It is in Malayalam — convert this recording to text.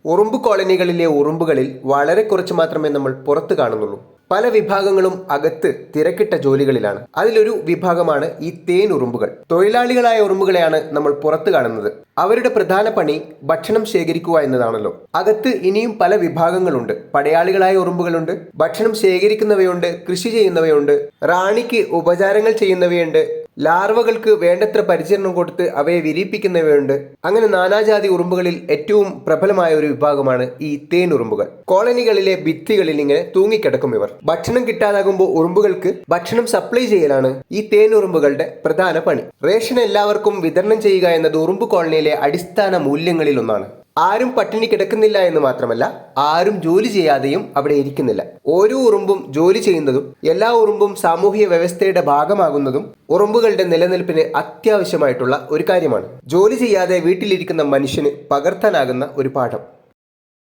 ഉറുമ്പ് കോളനികളിലെ ഉറുമ്പുകളിൽ വളരെ കുറച്ച് മാത്രമേ നമ്മൾ പുറത്ത് കാണുന്നുള്ളൂ. പല വിഭാഗങ്ങളും അകത്ത് തിരക്കിട്ട ജോലികളിലാണ്. അതിലൊരു വിഭാഗമാണ് ഈ തേൻ ഉറുമ്പുകൾ. തൊഴിലാളികളായ ഉറുമ്പുകളെയാണ് നമ്മൾ പുറത്ത് കാണുന്നത്. അവരുടെ പ്രധാന പണി ഭക്ഷണം ശേഖരിക്കുക എന്നതാണല്ലോ. അകത്ത് ഇനിയും പല വിഭാഗങ്ങളുണ്ട്. പടയാളികളായ ഉറുമ്പുകളുണ്ട്, ഭക്ഷണം ശേഖരിക്കുന്നവയുണ്ട്, കൃഷി ചെയ്യുന്നവയുണ്ട്, റാണിക്ക് ഉപചാരങ്ങൾ ചെയ്യുന്നവയുണ്ട്, ലാർവകൾക്ക് വേണ്ടത്ര പരിചരണം കൊടുത്ത് അവയെ വിരിയിപ്പിക്കുന്നവയുണ്ട്. അങ്ങനെ നാനാജാതി ഉറുമ്പുകളിൽ ഏറ്റവും പ്രബലമായ ഒരു വിഭാഗമാണ് ഈ തേൻ ഉറുമ്പുകൾ. കോളനികളിലെ ഭിത്തികളിൽ ഇങ്ങനെ തൂങ്ങിക്കിടക്കും ഇവർ. ഭക്ഷണം കിട്ടാതാകുമ്പോൾ ഉറുമ്പുകൾക്ക് ഭക്ഷണം സപ്ലൈ ചെയ്യലാണ് ഈ തേൻ ഉറുമ്പുകളുടെ പ്രധാന പണി. റേഷൻ എല്ലാവർക്കും വിതരണം ചെയ്യുക എന്നത് ഉറുമ്പ് കോളനിയിലെ അടിസ്ഥാന മൂല്യങ്ങളിൽ ഒന്നാണ്. ആരും പട്ടിണി കിടക്കുന്നില്ല എന്ന് മാത്രമല്ല, ആരും ജോലി ചെയ്യാതെയും അവിടെ ഇരിക്കുന്നില്ല. ഓരോ ഉറുമ്പും ജോലി ചെയ്യുന്നതും എല്ലാ ഉറുമ്പും സാമൂഹിക വ്യവസ്ഥയുടെ ഭാഗമാകുന്നതും ഉറുമ്പുകളുടെ നിലനിൽപ്പിന് അത്യാവശ്യമായിട്ടുള്ള ഒരു കാര്യമാണ്. ജോലി ചെയ്യാതെ വീട്ടിലിരിക്കുന്ന മനുഷ്യന് പകർത്താനാകുന്ന ഒരു പാഠം.